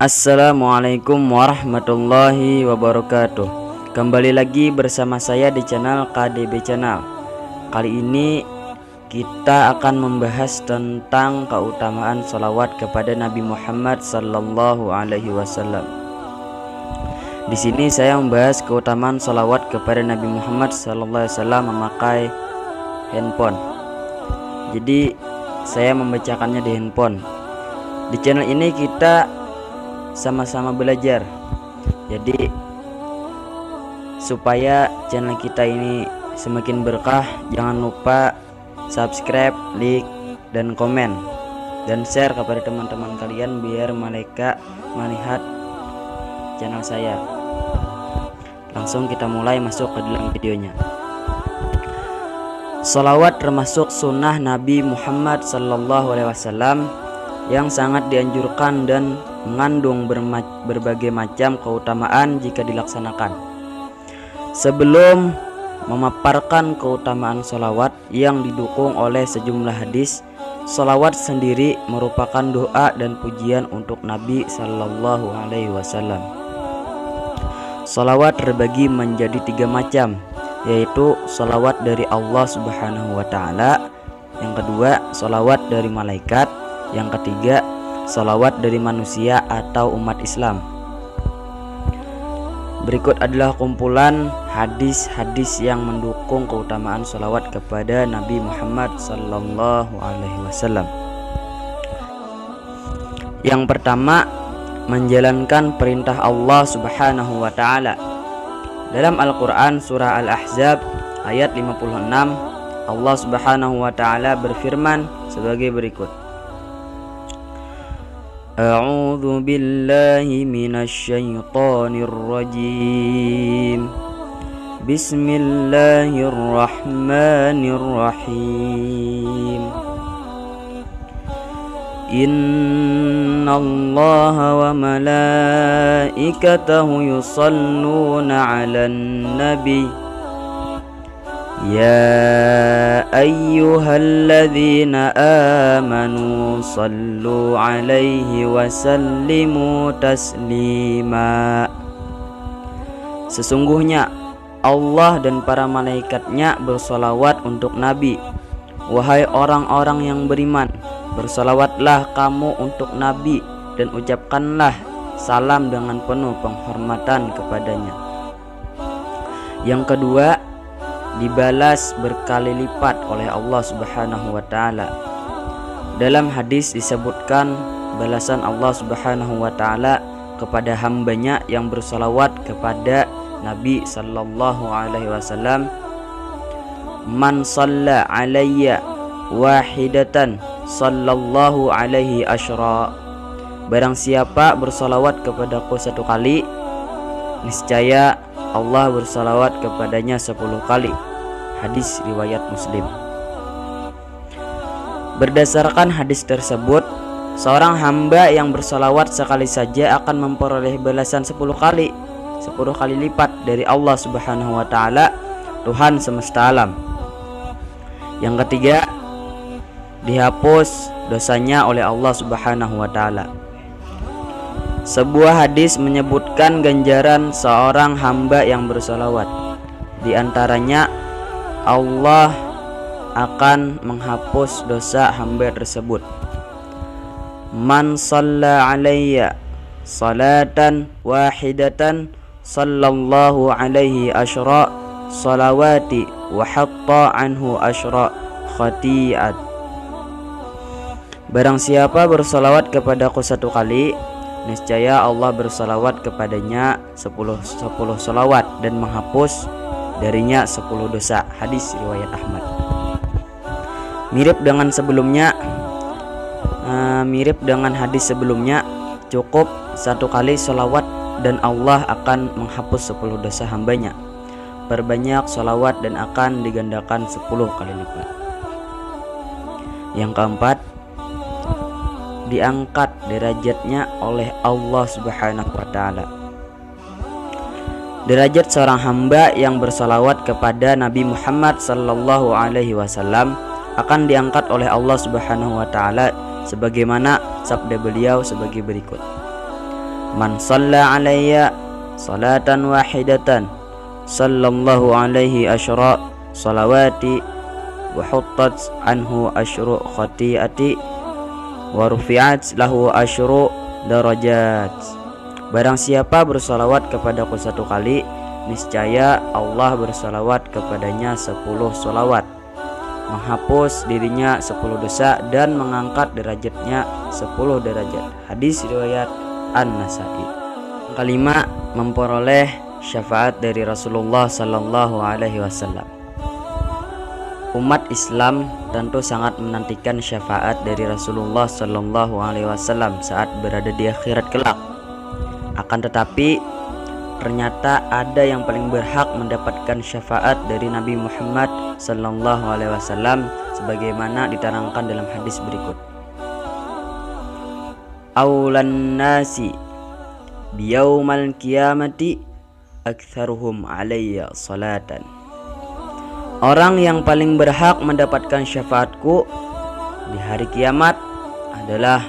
Assalamualaikum warahmatullahi wabarakatuh. Kembali lagi bersama saya di channel KDB Channel. Kali ini kita akan membahas tentang keutamaan sholawat kepada Nabi Muhammad Sallallahu Alaihi Wasallam. Di sini saya membahas keutamaan sholawat kepada Nabi Muhammad Sallallahu Alaihi Wasallam memakai handphone. Jadi saya membacakannya di handphone. Di channel ini kita sama-sama belajar. Jadi supaya channel kita ini semakin berkah, jangan lupa subscribe, like, dan komen, dan share kepada teman-teman kalian biar mereka melihat channel saya. Langsung kita mulai masuk ke dalam videonya. Sholawat termasuk sunnah Nabi Muhammad Sallallahu Alaihi Wasallam yang sangat dianjurkan dan mengandung berbagai macam keutamaan jika dilaksanakan. Sebelum memaparkan keutamaan sholawat yang didukung oleh sejumlah hadis, sholawat sendiri merupakan doa dan pujian untuk Nabi Sallallahu Alaihi Wasallam. Sholawat terbagi menjadi 3 macam, yaitu sholawat dari Allah Subhanahu Wa Taala, yang kedua sholawat dari malaikat, yang ketiga sholawat dari manusia atau umat Islam. Berikut adalah kumpulan hadis-hadis yang mendukung keutamaan sholawat kepada Nabi Muhammad Sallallahu Alaihi Wasallam. Yang pertama, menjalankan perintah Allah Subhanahu Wa Taala. Dalam Al-Quran surah Al-Ahzab ayat 56, Allah Subhanahu Wa Taala berfirman sebagai berikut: A'udzu billahi minasy syaithanir rajim. Bismillahirrahmanirrahim. Innallaha wa malaikatahu yusholluna 'alan nabi. Ya ayyuhalladzina amanu sallu alaihi wa sallimu taslima. Sesungguhnya Allah dan para malaikatnya bersolawat untuk Nabi. Wahai orang-orang yang beriman, bersolawatlah kamu untuk Nabi dan ucapkanlah salam dengan penuh penghormatan kepadanya. Yang kedua, dibalas berkali lipat oleh Allah Subhanahu Wa Taala. Dalam hadis disebutkan balasan Allah Subhanahu Wa Taala kepada hambanya yang bersolawat kepada Nabi Sallallahu Alaihi Wasallam, man shalla alayya wahidatan sallallahu alaihi asyra. Barang siapa bersolawat kepadaku 1 kali, niscaya Allah bersalawat kepadanya 10 kali. Hadis riwayat Muslim. Berdasarkan hadis tersebut, seorang hamba yang bersalawat sekali saja akan memperoleh balasan 10 kali lipat dari Allah Subhanahu Wa Taala, Tuhan semesta alam. Yang ketiga, dihapus dosanya oleh Allah Subhanahu Wa Taala. Sebuah hadis menyebutkan ganjaran seorang hamba yang bersolawat. Di antaranya, Allah akan menghapus dosa hamba tersebut. Man shalla alayya salatan wahidatan sallallahu alaihi asyra salawati wa hatta anhu asyra khati'at. Barang siapa bersolawat kepadaku 1 kali, niscaya Allah bersolawat kepadanya 10 solawat dan menghapus darinya 10 dosa. Hadis riwayat Ahmad. Mirip dengan hadis sebelumnya, cukup 1 kali solawat dan Allah akan menghapus 10 dosa hambanya. Perbanyak solawat dan akan digandakan 10 kali lipat. Yang keempat, diangkat derajatnya oleh Allah Subhanahu Wa Taala. Derajat seorang hamba yang bersalawat kepada Nabi Muhammad Sallallahu Alaihi Wasallam akan diangkat oleh Allah Subhanahu Wa Taala, sebagaimana sabda beliau sebagai berikut: Man shalla alayya salatan wahidatan sallallahu alaihi asyra salawati wa huttat anhu asyru khati'ati wa rufi'at lahu asyru darajat. Barang siapa bersalawat kepadaku 1 kali, niscaya Allah bersalawat kepadanya 10 salawat, menghapus dirinya 10 dosa dan mengangkat derajatnya 10 derajat. Hadis riwayat An-Nasa'i. Kelima, memperoleh syafaat dari Rasulullah sallallahu alaihi wasallam. Umat Islam tentu sangat menantikan syafaat dari Rasulullah sallallahu alaihi wasallam saat berada di akhirat kelak. Akan tetapi ternyata ada yang paling berhak mendapatkan syafaat dari Nabi Muhammad sallallahu alaihi wasallam sebagaimana diterangkan dalam hadis berikut. Aulan nasi biyaumal qiyamati aktsaruhum alayya salatan. Orang yang paling berhak mendapatkan syafaatku di hari kiamat adalah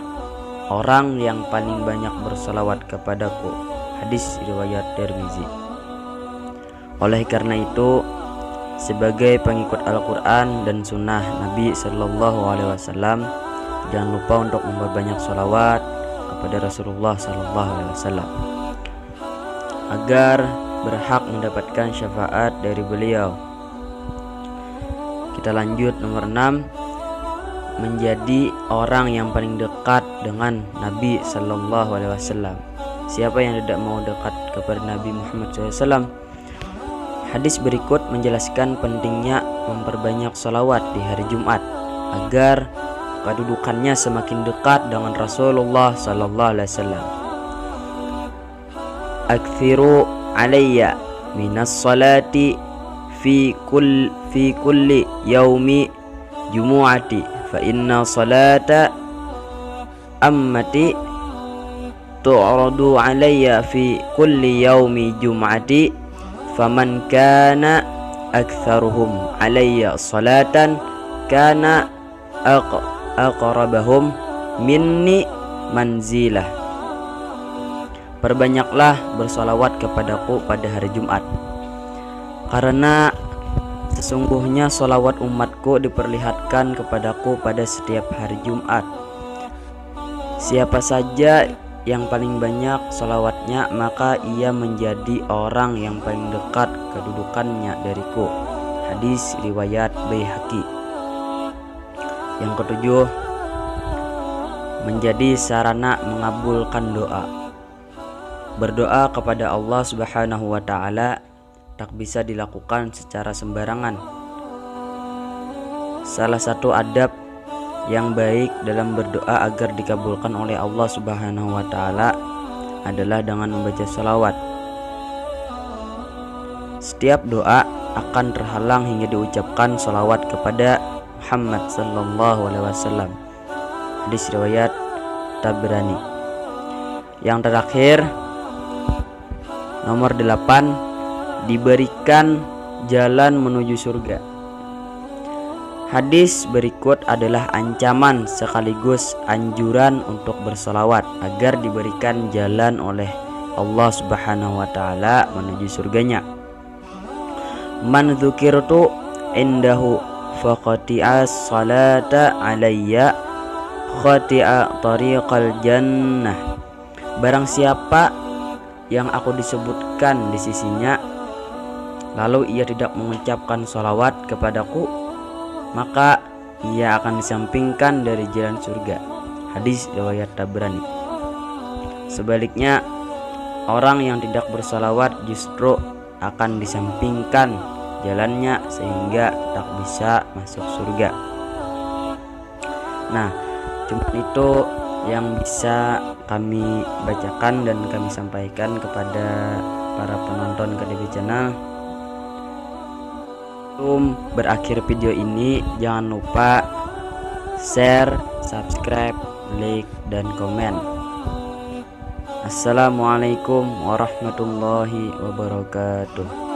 orang yang paling banyak bersalawat kepadaku. Hadis riwayat Tirmizi. Oleh karena itu, sebagai pengikut Al-Quran dan Sunnah Nabi Sallallahu Alaihi Wasallam, jangan lupa untuk memperbanyak salawat kepada Rasulullah Sallallahu Alaihi Wasallam agar berhak mendapatkan syafaat dari beliau. Kita lanjut nomor 6, menjadi orang yang paling dekat dengan Nabi Sallallahu Alaihi Wasallam. Siapa yang tidak mau dekat kepada Nabi Muhammad SAW? Hadis berikut menjelaskan pentingnya memperbanyak salawat di hari Jumat agar kedudukannya semakin dekat dengan Rasulullah Sallallahu Alaihi Wasallam. Aktsiru alayya minas salati fi kulli yaumi jumu'ati fa inna salata ammati tu'radu alayya fi kulli yaumi jum'ati faman kana aktsaruhum alayya salatan kana aqrabahum minni manzilah. Perbanyaklah bersalawat kepadaku pada hari Jumat, karena sesungguhnya salawat umatku diperlihatkan kepadaku pada setiap hari Jumat. Siapa saja yang paling banyak salawatnya, maka ia menjadi orang yang paling dekat kedudukannya dariku. Hadis riwayat Baihaqi. Yang ketujuh, menjadi sarana mengabulkan doa. Berdoa kepada Allah Subhanahu wa Ta'ala tak bisa dilakukan secara sembarangan. Salah satu adab yang baik dalam berdoa agar dikabulkan oleh Allah Subhanahu wa Ta'ala adalah dengan membaca salawat. Setiap doa akan terhalang hingga diucapkan salawat kepada Muhammad sallallahu alaihi wasallam. Hadis riwayat Tabrani. Yang terakhir, nomor 8, diberikan jalan menuju surga. Hadis berikut adalah ancaman sekaligus anjuran untuk bersalawat agar diberikan jalan oleh Allah Subhanahu wa Ta'ala menuju surganya. Man dzukirtu indahu faqati'a salata alayya khati'a tariqal jannah. Barang siapa yang aku disebutkan di sisinya, lalu ia tidak mengucapkan salawat kepadaku, maka ia akan disampingkan dari jalan surga. Hadis riwayat Tabrani. Sebaliknya, orang yang tidak bersalawat justru akan disampingkan jalannya sehingga tak bisa masuk surga. Nah, cuma itu yang bisa kami bacakan dan kami sampaikan kepada para penonton KDB Channel. Sebelum berakhir video ini, jangan lupa share, subscribe, like, dan komen. Assalamualaikum warahmatullahi wabarakatuh.